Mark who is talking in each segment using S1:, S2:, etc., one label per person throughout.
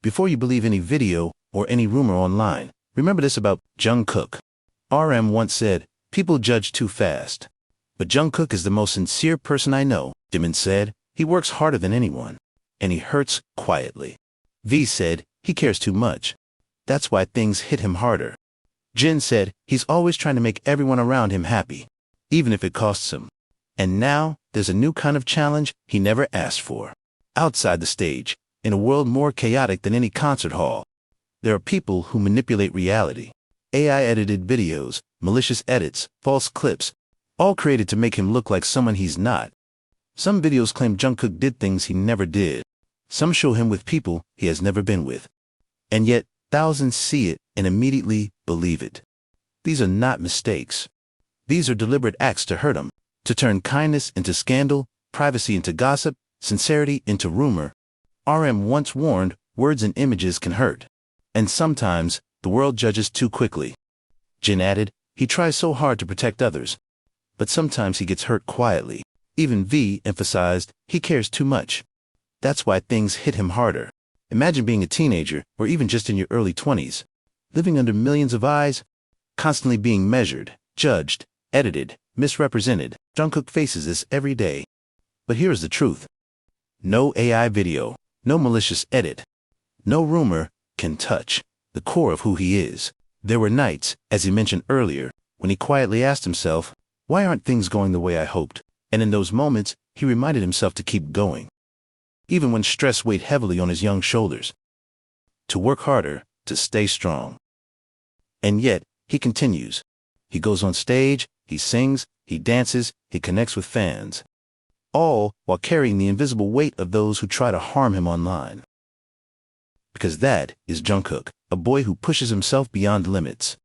S1: Before you believe any video or any rumor online, remember this about Jungkook. RM once said, "People judge too fast." But Jungkook is the most sincere person I know. Jimin said, "He works harder than anyone, and he hurts quietly." V said, "He cares too much. That's why things hit him harder." Jin said, "He's always trying to make everyone around him happy, even if it costs him." And now, there's a new kind of challenge he never asked for. Outside the stage, in a world more chaotic than any concert hall, there are people who manipulate reality. AI-edited videos, malicious edits, false clips, all created to make him look like someone he's not. Some videos claim Jungkook did things he never did. Some show him with people he has never been with. And yet, thousands see it and immediately believe it. These are not mistakes. These are deliberate acts to hurt him, to turn kindness into scandal, privacy into gossip, sincerity into rumor. RM once warned, words and images can hurt. And sometimes, the world judges too quickly. Jin added, he tries so hard to protect others, but sometimes he gets hurt quietly. Even V emphasized, he cares too much. That's why things hit him harder. Imagine being a teenager, or even just in your early 20s, living under millions of eyes, constantly being measured, judged, edited, misrepresented. Jungkook faces this every day. But here is the truth. No AI video, no malicious edit, no rumor can touch the core of who he is. There were nights, as he mentioned earlier, when he quietly asked himself, why aren't things going the way I hoped? And in those moments, he reminded himself to keep going. Even when stress weighed heavily on his young shoulders. To work harder, to stay strong. And yet, he continues. He goes on stage, he sings, he dances, he connects with fans. All while carrying the invisible weight of those who try to harm him online. Because that is Jungkook, a boy who pushes himself beyond limits,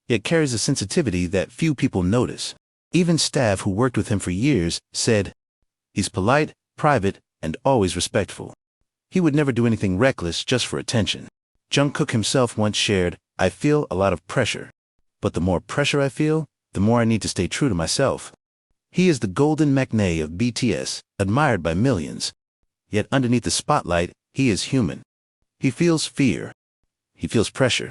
S1: yet carries a sensitivity that few people notice. Even staff who worked with him for years said, he's polite, private, and always respectful. He would never do anything reckless just for attention. Jungkook himself once shared, I feel a lot of pressure. But the more pressure I feel, the more I need to stay true to myself. He is the golden maknae of BTS, admired by millions. Yet underneath the spotlight, he is human. He feels fear. He feels pressure.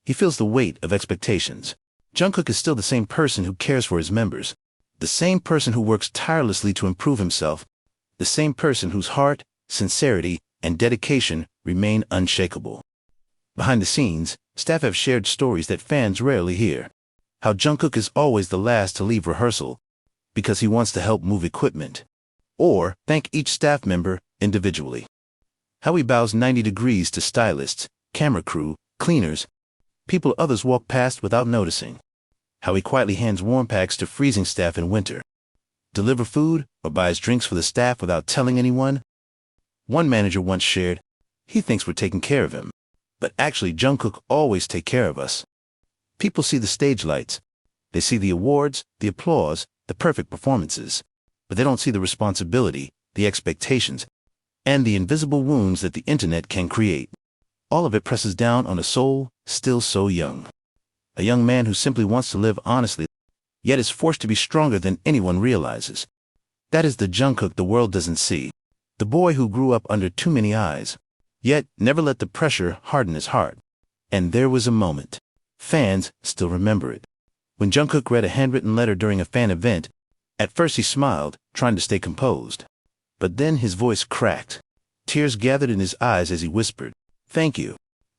S1: He feels the weight of expectations. Jungkook is still the same person who cares for his members, the same person who works tirelessly to improve himself, the same person whose heart, sincerity, and dedication remain unshakable. Behind the scenes, staff have shared stories that fans rarely hear. How Jungkook is always the last to leave rehearsal because he wants to help move equipment, or thank each staff member individually. How he bows 90 degrees to stylists, camera crew, cleaners, people others walk past without noticing. How he quietly hands warm packs to freezing staff in winter, deliver food, or buys drinks for the staff without telling anyone. One manager once shared, he thinks we're taking care of him, but actually Jungkook always take care of us. People see the stage lights. They see the awards, the applause, the perfect performances, but they don't see the responsibility, the expectations, and the invisible wounds that the internet can create. All of it presses down on a soul still so young. A young man who simply wants to live honestly, yet is forced to be stronger than anyone realizes. That is the Jungkook the world doesn't see. The boy who grew up under too many eyes, yet never let the pressure harden his heart. And there was a moment. Fans still remember it. When Jungkook read a handwritten letter during a fan event, at first he smiled, trying to stay composed. But then his voice cracked. Tears gathered in his eyes as he whispered, "Thank you.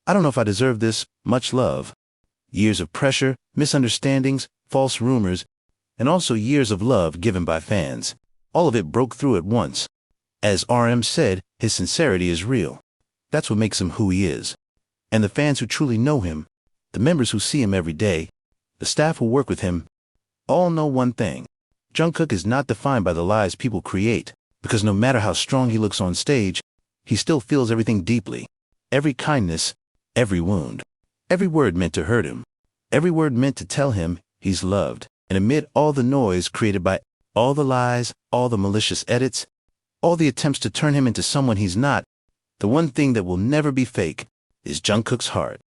S1: I don't know if I deserve this, much love." Years of pressure, misunderstandings, false rumors, and also years of love given by fans. All of it broke through at once. As RM said, his sincerity is real. That's what makes him who he is. And the fans who truly know him, the members who see him every day, the staff who work with him, all know one thing. Jungkook is not defined by the lies people create, because no matter how strong he looks on stage, he still feels everything deeply. Every kindness, every wound, every word meant to hurt him, every word meant to tell him he's loved. And amid all the noise created by all the lies, all the malicious edits, all the attempts to turn him into someone he's not, the one thing that will never be fake is Jungkook's heart.